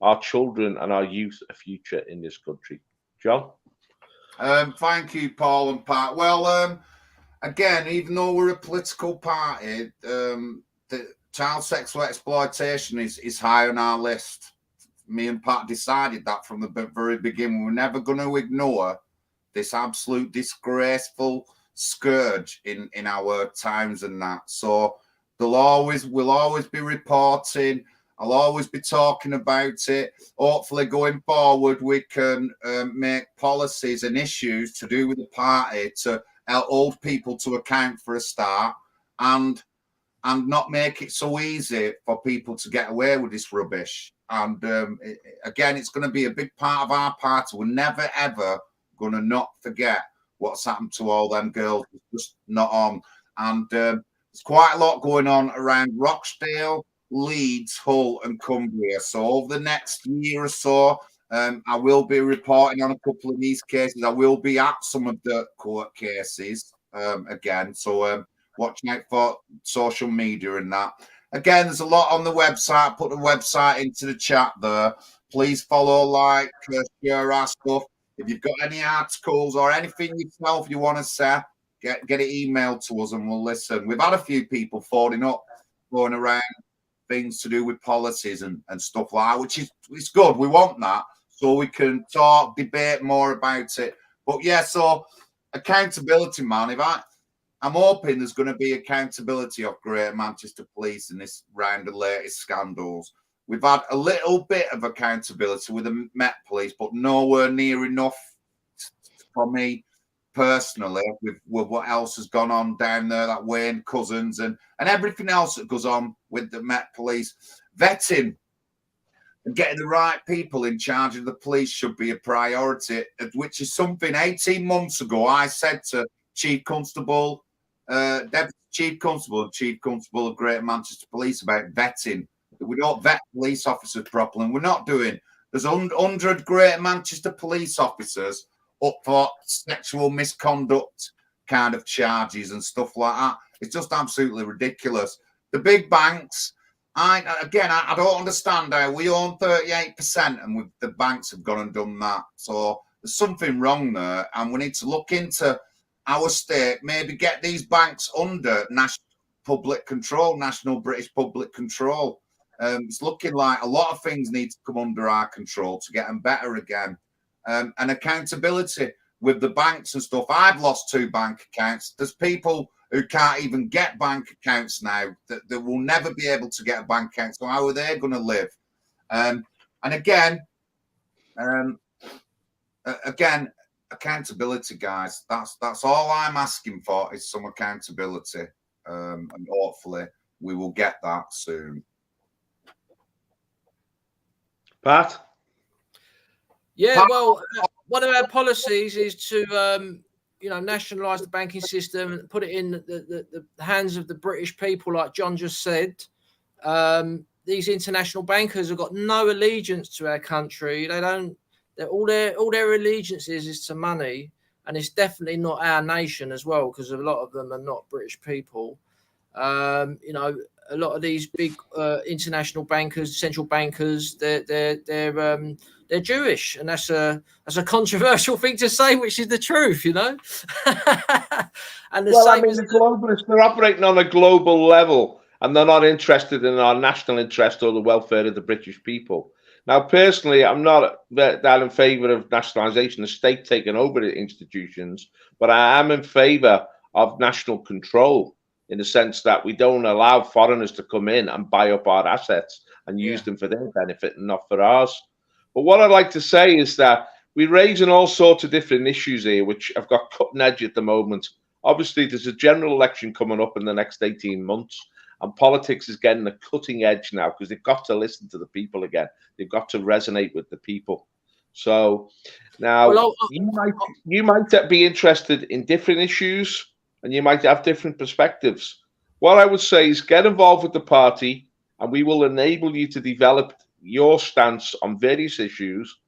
our children and our youth a future in this country. John? Thank you, Paul and Pat. Well, again, even though we're a political party, the child sexual exploitation is high on our list. Me and Pat decided that from the very beginning. We're never going to ignore this absolute disgraceful scourge in our times and that. So we'll always be reporting. I'll always be talking about it. Hopefully, going forward, we can make policies and issues to do with the party to hold people to account for a start, and not make it so easy for people to get away with this rubbish. And again, it's going to be a big part of our party. We're never, ever going to not forget what's happened to all them girls. It's just not on. And there's quite a lot going on around Rochdale, Leeds, Hull and Cumbria. So over the next year or so, I will be reporting on a couple of these cases. I will be at some of the court cases again. So watch out for social media and that. Again, there's a lot on the website. Put the website into the chat there. Please follow, like, share our stuff. If you've got any articles or anything yourself you want to say, get it emailed to us and we'll listen. We've had a few people phoning up, going around things to do with policies and stuff like that, which is it's good. We want that so we can talk, debate more about it. But yeah, so accountability, man. I'm hoping there's going to be accountability of Greater Manchester Police in this round of latest scandals. We've had a little bit of accountability with the Met Police, but nowhere near enough for me personally with what else has gone on down there, that Wayne Cousins and everything else that goes on with the Met Police. Vetting and getting the right people in charge of the police should be a priority, which is something 18 months ago I said to Chief Constable, Deputy Chief Constable and Chief Constable of Greater Manchester Police about vetting. We don't vet police officers properly, and we're not doing. There's 100 Greater Manchester police officers up for sexual misconduct kind of charges and stuff like that. It's just absolutely ridiculous. The big banks, I don't understand how we own 38% and the banks have gone and done that. So there's something wrong there, and we need to look into our state, maybe get these banks under national public control, national British public control. It's looking like a lot of things need to come under our control to get them better again. and accountability with the banks and stuff. I've lost 2 bank accounts. There's people who can't even get bank accounts now that will never be able to get a bank account. So how are they going to live? And again, accountability, guys. That's all I'm asking for is some accountability, and hopefully we will get that soon. Pat? Yeah, well, one of our policies is to, nationalise the banking system and put it in the hands of the British people, like John just said. These international bankers have got no allegiance to our country. They don't. All their allegiances is to money, and it's definitely not our nation as well, because a lot of them are not British people. A lot of these big international bankers, central bankers, they're Jewish, and that's a controversial thing to say, which is the truth, And the globalists, they're operating on a global level, and they're not interested in our national interest or the welfare of the British people. Now, personally, I'm not that in favour of nationalisation, the state taking over the institutions, but I am in favour of national control, in the sense that we don't allow foreigners to come in and buy up our assets and use them for their benefit and not for ours. But what I'd like to say is that we're raising all sorts of different issues here, which have got cutting edge at the moment. Obviously, there's a general election coming up in the next 18 months, and politics is getting the cutting edge now, because they've got to listen to the people again. They've got to resonate with the people. So now you might be interested in different issues, and you might have different perspectives. What I would say is get involved with the party, and we will enable you to develop your stance on various issues,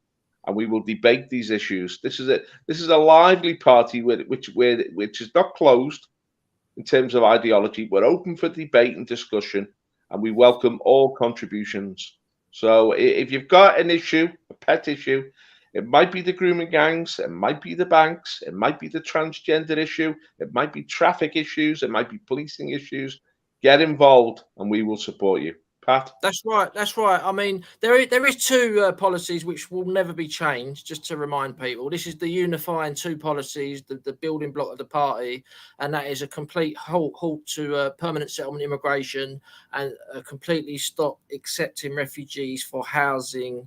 and we will debate these issues. This is a lively party which is not closed in terms of ideology. We're open for debate and discussion, and we welcome all contributions. So if you've got an issue, a pet issue, it might be the grooming gangs, it might be the banks, it might be the transgender issue, it might be traffic issues, it might be policing issues. Get involved, and we will support you. Pat? That's right. I mean, there is 2 policies which will never be changed, just to remind people. This is the unifying 2 policies, the building block of the party, and that is a complete halt to permanent settlement immigration, and completely stop accepting refugees for housing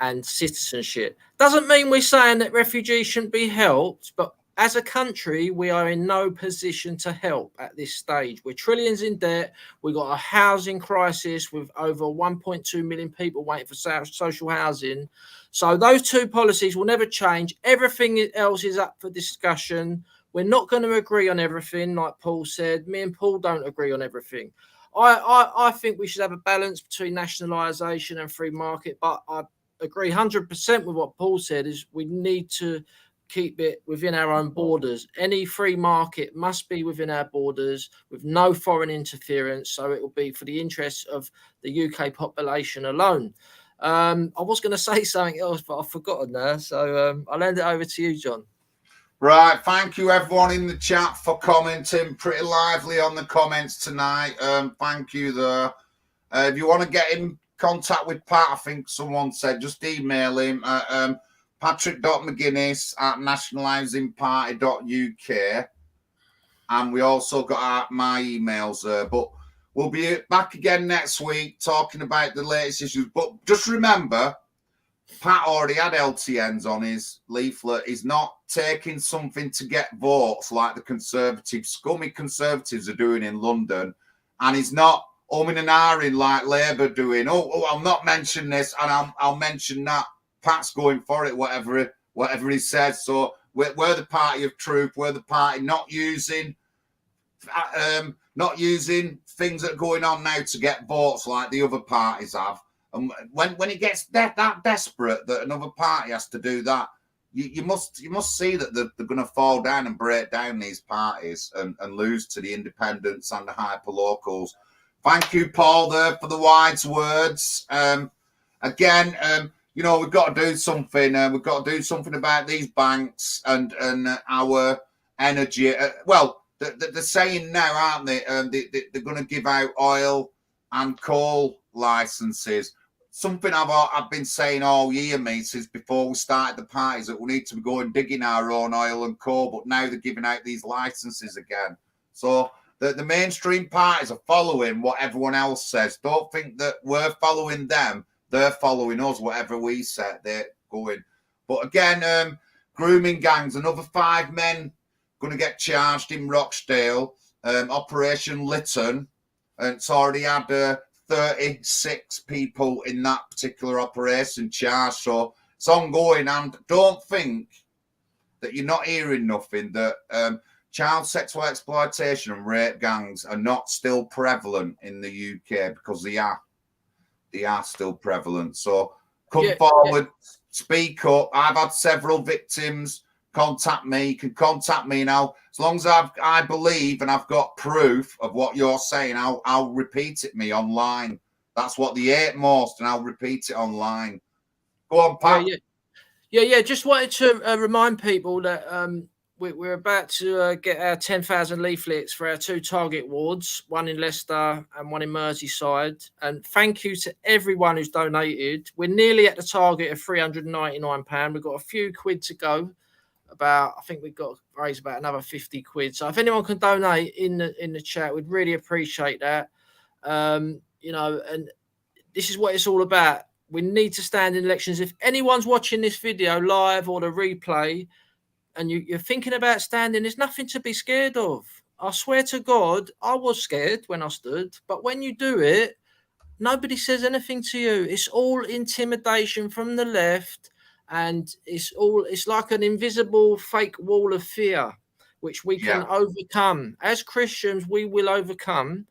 and citizenship. Doesn't mean we're saying that refugees shouldn't be helped, but as a country, we are in no position to help at this stage. We're trillions in debt. We've got a housing crisis with over 1.2 million people waiting for social housing. So those 2 policies will never change. Everything else is up for discussion. We're not going to agree on everything, like Paul said. Me and Paul don't agree on everything. I think we should have a balance between nationalisation and free market, but I agree 100% with what Paul said, is we need to keep it within our own borders. Any free market must be within our borders with no foreign interference. So it will be for the interests of the UK population alone. I was going to say something else, but I've forgotten now. So I'll hand it over to you, John. Right. Thank you, everyone in the chat, for commenting. Pretty lively on the comments tonight. Thank you there. If you want to get in contact with Pat, I think someone said, just email him. Patrick.mcginnis at nationalisingparty.uk, and we also got my emails there. But we'll be back again next week talking about the latest issues. But just remember, Pat already had LTNs on his leaflet. He's not taking something to get votes like the Conservatives, scummy Conservatives are doing in London, and he's not umming and ahhing like Labour doing. Oh, I'll not mention this, and I'll mention that. Pat's going for it, whatever he says. So we're the party of truth. We're the party not using things that are going on now to get votes like the other parties have. And when it gets that desperate that another party has to do that, you must see that they're going to fall down and break down these parties and lose to the independents and the hyperlocals. Thank you, Paul, there for the wise words. Again. We've got to do something. We've got to do something about these banks and our energy. They're saying now, aren't they? They're going to give out oil and coal licenses. something I've been saying all year, mate, since before we started the parties, that we need to be going digging our own oil and coal, but now they're giving out these licenses again. So the mainstream parties are following what everyone else says. Don't think that we're following them. They're following us, whatever we said, they're going. But again, grooming gangs, another 5 men going to get charged in Rochdale. Operation Lytton, and it's already had 36 people in that particular operation charged. So it's ongoing, and don't think that you're not hearing nothing, that child sexual exploitation and rape gangs are not still prevalent in the UK, because they are still prevalent. So come forward, speak up. I've had several victims contact me. You can contact me now. As long as I believe and I've got proof of what you're saying, I'll repeat it online. That's what they hate most, and I'll repeat it online. Go on, Pat. Yeah. Just wanted to remind people that we're about to get our 10,000 leaflets for our 2 target wards, one in Leicester and one in Merseyside. And thank you to everyone who's donated. We're nearly at the target of £399. We've got a few quid to go. I think we've got to raise about another 50 quid. So if anyone can donate in the chat, we'd really appreciate that. And this is what it's all about. We need to stand in elections. If anyone's watching this video live or the replay, and you're thinking about standing, there's nothing to be scared of. I swear to God, I was scared when I stood, but when you do it, nobody says anything to you. It's all intimidation from the left, and it's like an invisible fake wall of fear, which we can overcome. As Christians, we will overcome,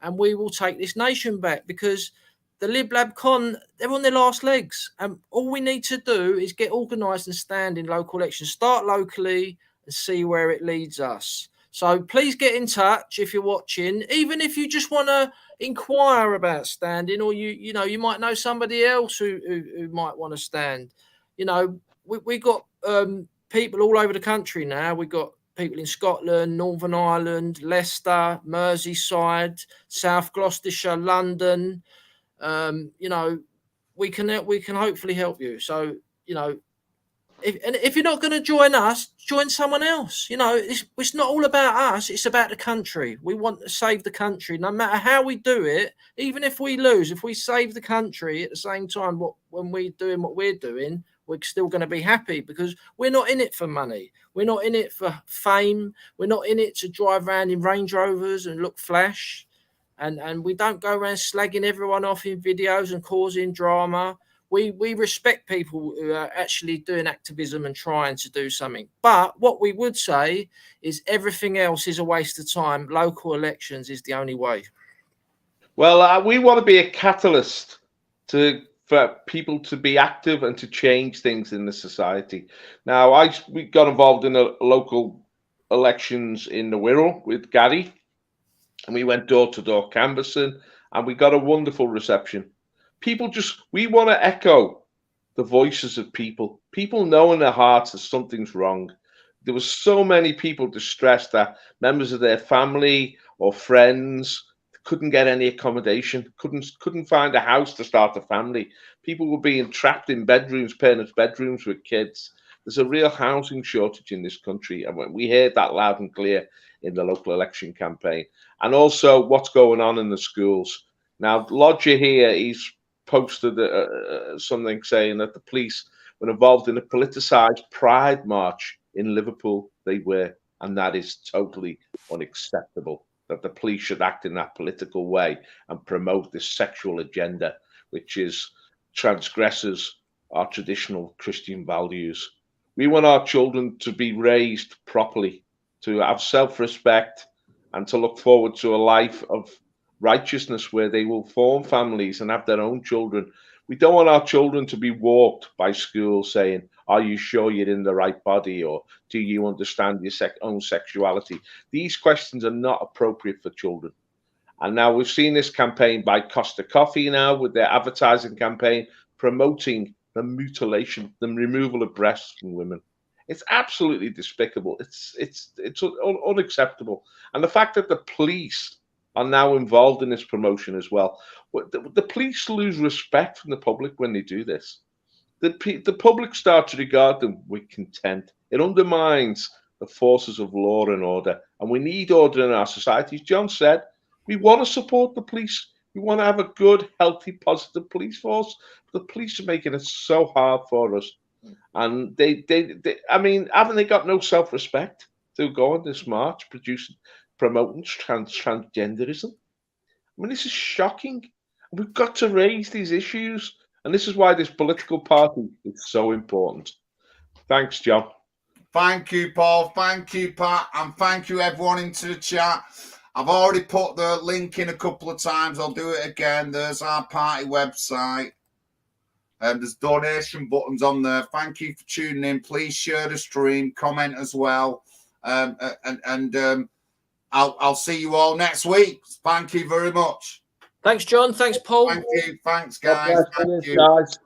and we will take this nation back, because the Lib Lab Con, they're on their last legs. And all we need to do is get organised and stand in local elections. Start locally and see where it leads us. So please get in touch if you're watching, even if you just want to inquire about standing, or you might know somebody else who might want to stand. We got people all over the country now. We've got people in Scotland, Northern Ireland, Leicester, Merseyside, South Gloucestershire, London. We can hopefully help you. So, if you're not going to join us, join someone else. It's not all about us. It's about the country. We want to save the country, no matter how we do it. Even if we lose, if we save the country at the same time, when we're doing what we're doing, we're still going to be happy, because we're not in it for money. We're not in it for fame. We're not in it to drive around in Range Rovers and look flash. And we don't go around slagging everyone off in videos and causing drama. We respect people who are actually doing activism and trying to do something. But what we would say is everything else is a waste of time. Local elections is the only way. Well, we want to be a catalyst for people to be active and to change things in the society. Now, we got involved in the local elections in the Wirral with Gary, and we went door to door canvassing, and we got a wonderful reception. We want to echo the voices of people. People know in their hearts that something's wrong. There was so many people distressed that members of their family or friends couldn't get any accommodation, couldn't find a house to start a family. People were being trapped in bedrooms, parents' bedrooms with kids. There's a real housing shortage in this country, and we heard that loud and clear in the local election campaign. And also what's going on in the schools. Now, Lodger here, he's posted something saying that the police were involved in a politicised pride march in Liverpool. They were, and that is totally unacceptable, that the police should act in that political way and promote this sexual agenda, which transgresses our traditional Christian values. We want our children to be raised properly, to have self-respect, and to look forward to a life of righteousness where they will form families and have their own children. We don't want our children to be walked by school saying, are you sure you're in the right body, or do you understand your own sexuality? These questions are not appropriate for children. And now we've seen this campaign by Costa Coffee now with their advertising campaign promoting the mutilation, the removal of breasts from women. It's absolutely despicable. It's unacceptable. And the fact that the police are now involved in this promotion as well. The police lose respect from the public when they do this. The public start to regard them with contempt. It undermines the forces of law and order, and we need order in our society. As John said, we want to support the police. We want to have a good, healthy, positive police force. The police are making it so hard for us. And I mean, haven't they got no self-respect to go on this march, promoting transgenderism? I mean, this is shocking. We've got to raise these issues. And this is why this political party is so important. Thanks, John. Thank you, Paul. Thank you, Pat. And thank you, everyone, into the chat. I've already put the link in a couple of times. I'll do it again. There's our party website. There's donation buttons on there. Thank you for tuning in. Please share the stream, comment as well. I'll see you all next week. Thank you very much. Thanks, John. Thanks, Paul. Thank you. Thanks, guys. Thank you. Guys.